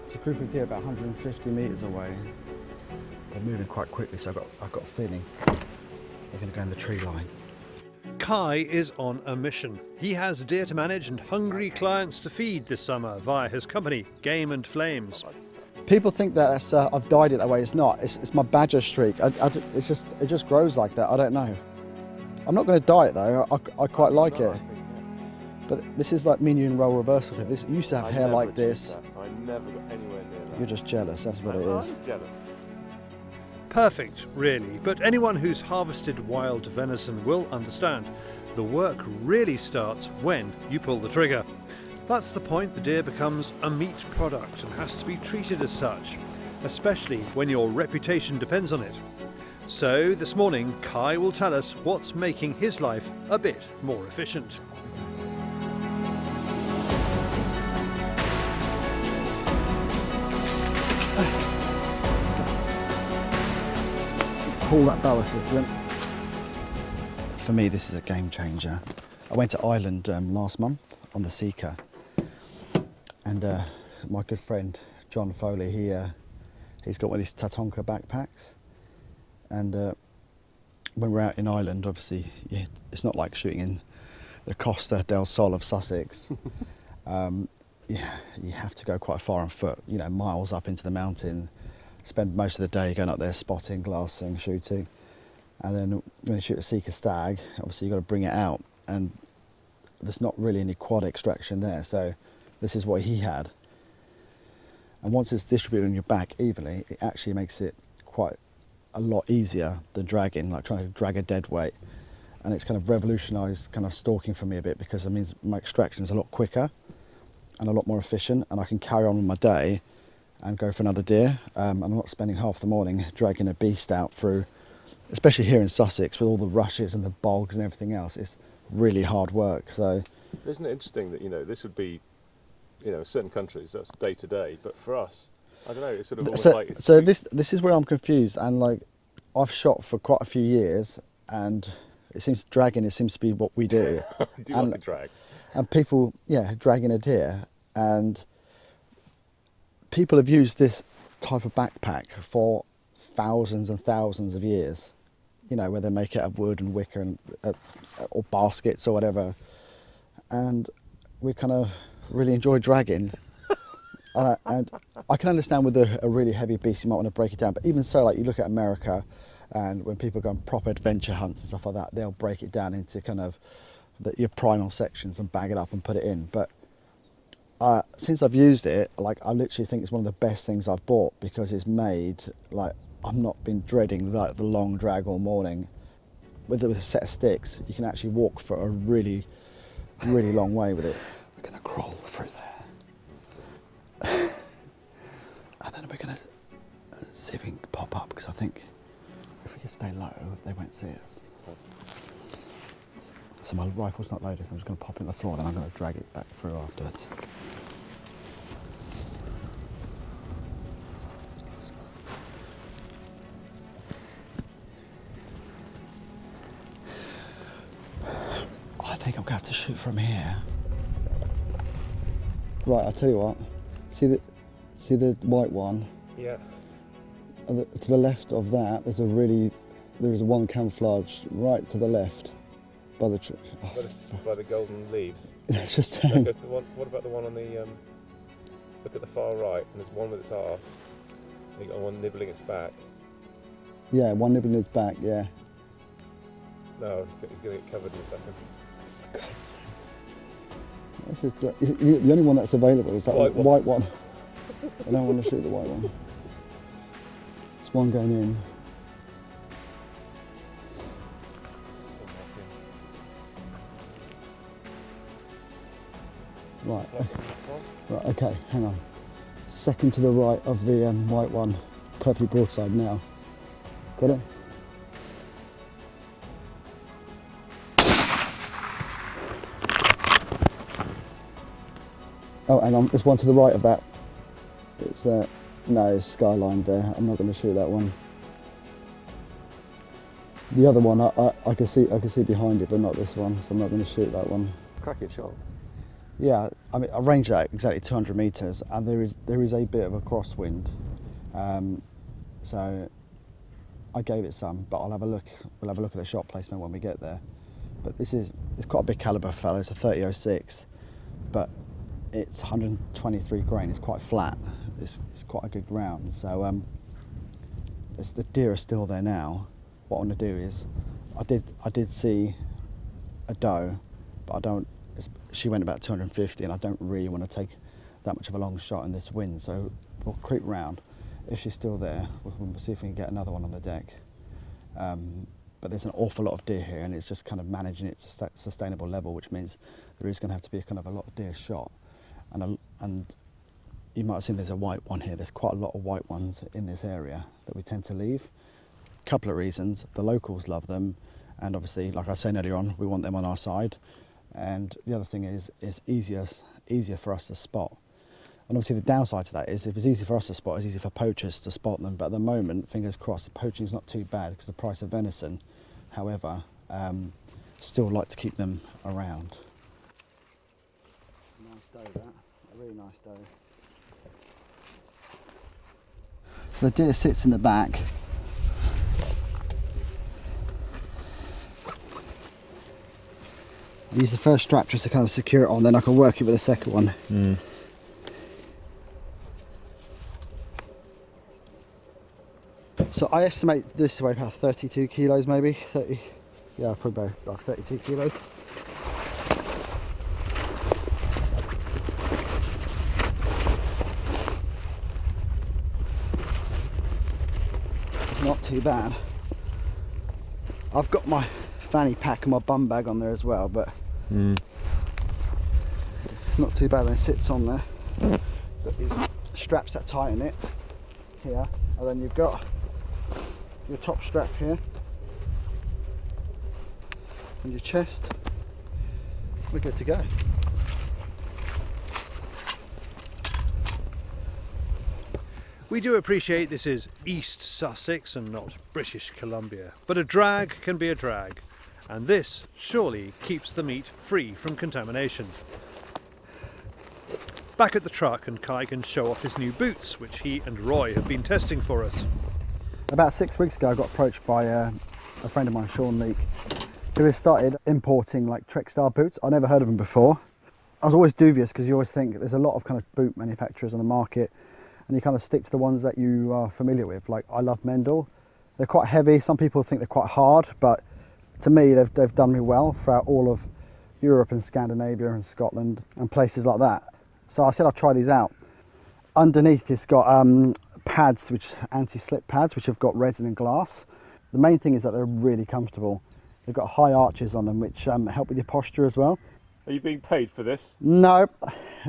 It's a group of deer about 150 metres away. They're moving quite quickly, so I've got a feeling they're going to go in the tree line. Kai is on a mission. He has deer to manage and hungry clients to feed this summer via his company, Game and Flames. People think that I've dyed it that way. It's not. It's my badger streak. It just grows like that. I don't know. I'm not going to dye it though. I quite like it. But this is like me and you in role reversal. This used to have hair like this. I never got anywhere near that. You're just jealous. That's what it is. I'm jealous. Perfect, really, but anyone who's harvested wild venison will understand. The work really starts when you pull the trigger. That's the point the deer becomes a meat product and has to be treated as such, especially when your reputation depends on it. So this morning, Kai will tell us what's making his life a bit more efficient. Pull that bow assistant. For me, this is a game changer. I went to Ireland last month on the Sika, and my good friend John Foley, he's got one of these Tatonka backpacks, and when we're out in Ireland, obviously, it's not like shooting in the Costa del Sol of Sussex. Yeah, you have to go quite far on foot, you know, miles up into the mountain. Spend most of the day going up there spotting, glassing, shooting, and then when you shoot a Sika stag, obviously you've got to bring it out, and there's not really any quad extraction there, so this is what he had. And once it's distributed on your back evenly, it actually makes it quite a lot easier than dragging, like trying to drag a dead weight. And it's kind of revolutionised kind of stalking for me a bit, because it means my extraction is a lot quicker and a lot more efficient, and I can carry on with my day and go for another deer. I'm not spending half the morning dragging a beast out through, especially here in Sussex with all the rushes and the bogs and everything else. It's really hard work. So isn't it interesting that, you know, this would be, you know, certain countries that's day to day, but for us, I don't know, it's sort of almost like it's this is where I'm confused, and like I've shot for quite a few years, and it seems to be what we do. do you like a drag? And people, yeah, dragging a deer, and people have used this type of backpack for thousands and thousands of years, you know, where they make it out of wood and wicker and or baskets or whatever, and we kind of really enjoy dragging. And I can understand with a really heavy beast you might want to break it down, but even so, like you look at America, and when people go on proper adventure hunts and stuff like that, they'll break it down into kind of your primal sections and bag it up and put it in. But since I've used it, like I literally think it's one of the best things I've bought, because it's made like I've not been dreading like the long drag all morning. With a set of sticks, you can actually walk for a really, really long way with it. We're going to crawl through there, and then we're going to see if we can pop up, because I think if we can stay low, they won't see us. So my rifle's not loaded, so I'm just going to pop it on the floor, then I'm going to drag it back through afterwards. I think I'm going to have to shoot from here. Right, I'll tell you what. See the white one? Yeah. To the left of that, there is one camouflage right to the left. By the tree. Oh, by the golden leaves. It's just What about the one on the look at the far right, and there's one with its arse. You got one nibbling its back. Yeah, one nibbling its back. Yeah. No, he's going to get covered in a second. This is the only one that's available is that white one. I don't want to shoot the white one. There's one going in. Right. Right. Okay. Hang on. Second to the right of the white one, perfectly broadside now. Got it? Oh, hang on. There's one to the right of that. It's no, it's skylined there. I'm not going to shoot that one. The other one, I can see behind it, but not this one. So I'm not going to shoot that one. Cracking shot. Yeah, I mean, I ranged that exactly 200 metres, and there is a bit of a crosswind, so I gave it some, but I'll have a look. We'll have a look at the shot placement when we get there. But it's quite a big calibre fellow. It's a 30-06, but it's 123 grain. It's quite flat. It's quite a good round. So the deer are still there now. What I want to do is, I did see a doe, but I don't. She went about 250, and I don't really want to take that much of a long shot in this wind. So we'll creep round. If she's still there, we'll see if we can get another one on the deck. But there's an awful lot of deer here, and it's just kind of managing it to sustainable level, which means there is going to have to be a kind of a lot of deer shot. And you might have seen there's a white one here. There's quite a lot of white ones in this area that we tend to leave. A couple of reasons. The locals love them, and obviously, like I was saying earlier on, we want them on our side. And the other thing is it's easier for us to spot. And obviously the downside to that is if it's easy for us to spot, it's easy for poachers to spot them. But at the moment, fingers crossed, poaching's not too bad because of the price of venison. However, still like to keep them around. Nice doe, that. A really nice doe. The deer sits in the back. I use the first strap just to kind of secure it on, then I can work it with the second one. Mm. So I estimate this to weigh about 32 kilos maybe, 30, yeah, probably about 32 kilos. It's not too bad. I've got my fanny pack and my bum bag on there as well, but it's not too bad when it sits on there. Got these straps that tighten it here, and then you've got your top strap here and your chest. We're good to go. We do appreciate this is East Sussex and not British Columbia, but a drag can be a drag, and this surely keeps the meat free from contamination. Back at the truck, and Kai can show off his new boots, which he and Roy have been testing for us. About 6 weeks ago I got approached by a friend of mine, Sean Leake, who has started importing like Trek style boots. I'd never heard of them before. I was always dubious because you always think there's a lot of kind of boot manufacturers on the market, and you kind of stick to the ones that you are familiar with. Like I love Mendel. They're quite heavy. Some people think they're quite hard, but to me they've done me well throughout all of Europe and Scandinavia and Scotland and places like that. So I said I'll try these out. Underneath it's got pads, which anti-slip pads, which have got resin and glass. The main thing is that they're really comfortable. They've got high arches on them, which help with your posture as well. Are you being paid for this? No,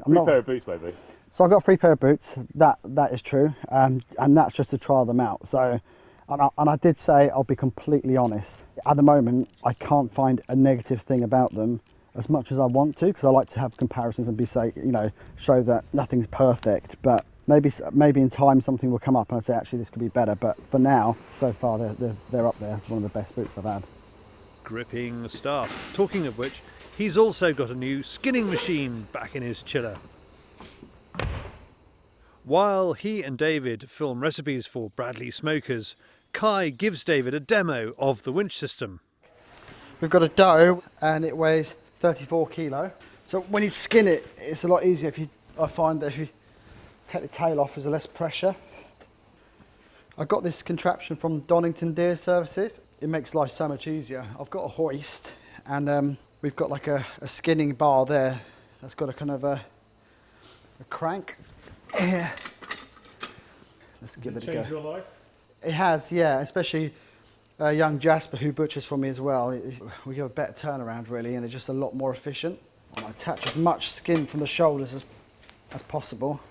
I'm not. Free pair of boots, maybe. So I've got a free pair of boots. That is true, and that's just to trial them out. So, and I did say I'll be completely honest. At the moment, I can't find a negative thing about them as much as I want to, because I like to have comparisons and show that nothing's perfect. But maybe in time something will come up and I say actually this could be better. But for now, so far they're up there. It's one of the best boots I've had. Gripping stuff. Talking of which, he's also got a new skinning machine back in his chiller. While he and David film recipes for Bradley Smokers, Kai gives David a demo of the winch system. We've got a doe and it weighs 34 kilo. So when you skin it, it's a lot easier. I find that if you take the tail off, there's less pressure. I got this contraption from Donington Deer Services. It makes life so much easier. I've got a hoist, and we've got like a skinning bar there that's got a kind of a crank. Yeah. Let's give it a go. Change your life? It has, yeah, especially young Jasper, who butchers for me as well. We get a better turnaround really, and it's just a lot more efficient. I attach as much skin from the shoulders as possible,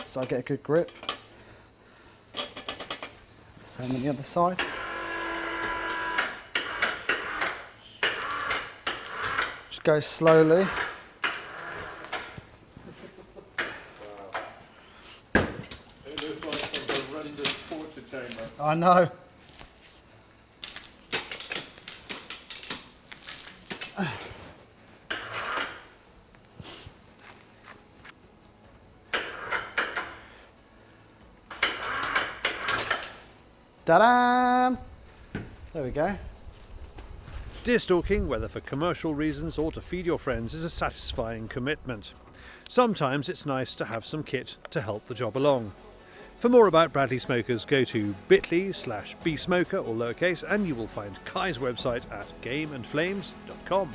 so I get a good grip. Same on the other side. Just go slowly. It looks like some horrendous torture chamber. I know. Ta-da! There we go. Deer stalking, whether for commercial reasons or to feed your friends, is a satisfying commitment. Sometimes it's nice to have some kit to help the job along. For more about Bradley Smokers, go to bit.ly/bsmoker, all lowercase, and you will find Kai's website at gameandflames.com.